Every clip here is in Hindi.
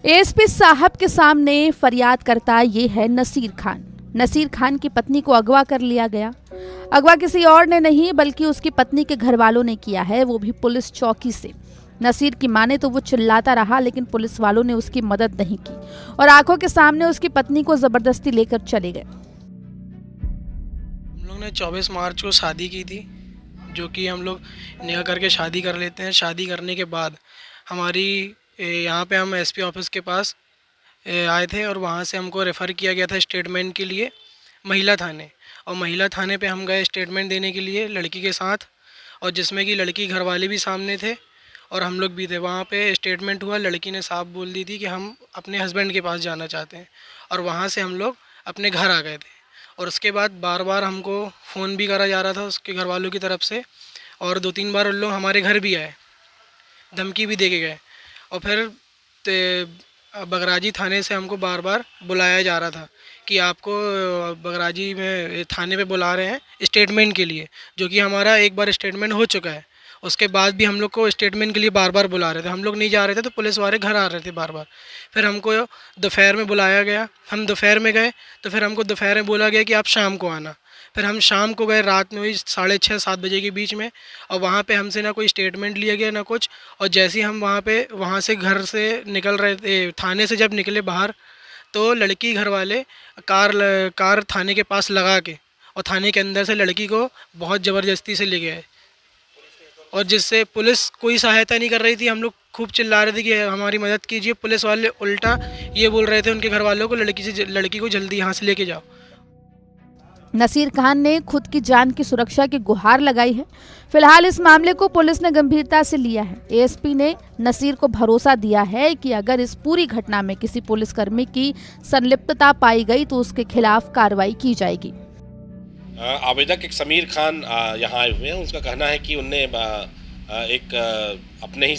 एएसपी साहब के सामने फरियाद करता ये है नसीर खान। नसीर खान की पत्नी को अगवा कर लिया गया। अगवा किसी और ने नहीं बल्कि उसकी पत्नी के घर वालों ने किया है, वो भी पुलिस चौकी से। नसीर की माने तो वो चिल्लाता रहा, लेकिन पुलिस वालों ने उसकी मदद नहीं की और आंखों के सामने उसकी पत्नी को जबरदस्ती लेकर चले गए। हम लोग ने 24 मार्च को शादी की थी, जो कि हम लोग निकाह करके शादी कर लेते हैं। शादी करने के बाद हमारी यहाँ पे हम एसपी ऑफिस के पास आए थे और वहाँ से हमको रेफ़र किया गया था स्टेटमेंट के लिए महिला थाने। और महिला थाने पे हम गए स्टेटमेंट देने के लिए लड़की के साथ, और जिसमें कि लड़की घर वाले भी सामने थे और हम लोग भी थे। वहाँ पे स्टेटमेंट हुआ, लड़की ने साफ बोल दी थी कि हम अपने हस्बैंड के पास जाना चाहते हैं, और वहाँ से हम लोग अपने घर आ गए थे। और उसके बाद बार बार हमको फ़ोन भी करा जा रहा था उसके घर वालों की तरफ से, और 2-3 बार उन लोग हमारे घर भी आए, धमकी भी दे के गए। और फिर बगराजी थाने से हमको बार बार बुलाया जा रहा था कि आपको बगराजी में थाने पे बुला रहे हैं स्टेटमेंट के लिए, जो कि हमारा एक बार स्टेटमेंट हो चुका है। उसके बाद भी हम लोग को स्टेटमेंट के लिए बार बार बुला रहे थे। हम लोग नहीं जा रहे थे तो पुलिस वाले घर आ रहे थे बार बार। फिर हमको दोपहर में बुलाया गया, हम दोपहर में गए तो फिर हमको दोपहर में बोला गया कि आप शाम को आना। फिर हम शाम को गए, रात में हुई 6:30-7 बजे के बीच में, और वहाँ पे हमसे ना कोई स्टेटमेंट लिया गया ना कुछ। और जैसे ही हम वहाँ से घर से निकल रहे थे, थाने से जब निकले बाहर, तो लड़की घर वाले कार थाने के पास लगा के और थाने के अंदर से लड़की को बहुत ज़बरदस्ती से ले गए, और जिससे पुलिस कोई सहायता नहीं कर रही थी। हम लोग खूब चिल्ला रहे थे कि हमारी मदद कीजिए। पुलिस वाले उल्टा ये बोल रहे थे उनके घर वालों को, लड़की को जल्दी यहाँ से लेके जाओ। नसीर खान ने खुद की जान की सुरक्षा की गुहार लगाई है। फिलहाल इस मामले को पुलिस ने गंभीरता से लिया है। एएसपी ने नसीर को भरोसा दिया है कि अगर इस पूरी घटना में किसी पुलिसकर्मी की संलिप्तता पाई गई तो उसके खिलाफ कार्रवाई की जाएगी। आवेदक एक समीर खान यहाँ आए हुए हैं। उनका कहना है कि उनने एक अपने ही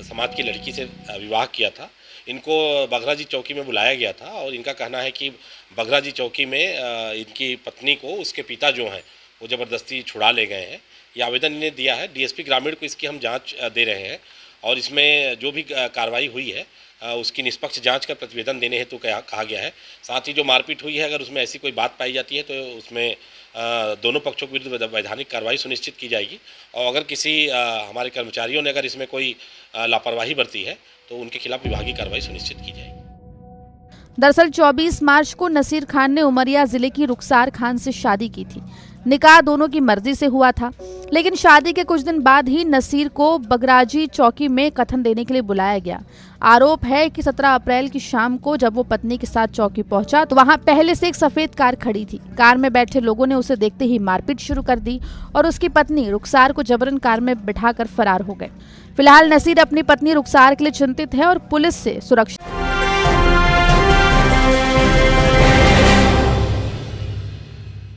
समाज की लड़की से विवाह किया था। इनको बगराजी चौकी में बुलाया गया था और इनका कहना है कि बगराजी चौकी में इनकी पत्नी को उसके पिता जो हैं वो ज़बरदस्ती छुड़ा ले गए हैं। ये आवेदन इन्हें दिया है। डीएसपी ग्रामीण को इसकी हम जांच दे रहे हैं और इसमें जो भी कार्रवाई हुई है उसकी निष्पक्ष जांच का प्रतिवेदन देने हेतु कहा गया है। साथ ही जो मारपीट हुई है, अगर उसमें ऐसी कोई बात पाई जाती है तो उसमें दोनों पक्षों के विरुद्ध वैधानिक कार्रवाई सुनिश्चित की जाएगी। और अगर किसी हमारे कर्मचारियों ने अगर इसमें कोई लापरवाही बरती है तो उनके खिलाफ विभागीय कार्रवाई सुनिश्चित की जाएगी। दरअसल 24 मार्च को नसीर खान ने उमरिया जिले की रुखसार खान से शादी की थी। निकाह दोनों की मर्जी से हुआ था, लेकिन शादी के कुछ दिन बाद ही नसीर को बगराजी चौकी में कथन देने के लिए बुलाया गया। आरोप है कि 17 अप्रैल की शाम को जब वो पत्नी के साथ चौकी पहुंचा तो वहां पहले से एक सफेद कार खड़ी थी। कार में बैठे लोगों ने उसे देखते ही मारपीट शुरू कर दी और उसकी पत्नी रुखसार को जबरन कार में बिठाकर फरार हो गए। फिलहाल नसीर अपनी पत्नी रुखसार के लिए चिंतित है और पुलिस से सुरक्षा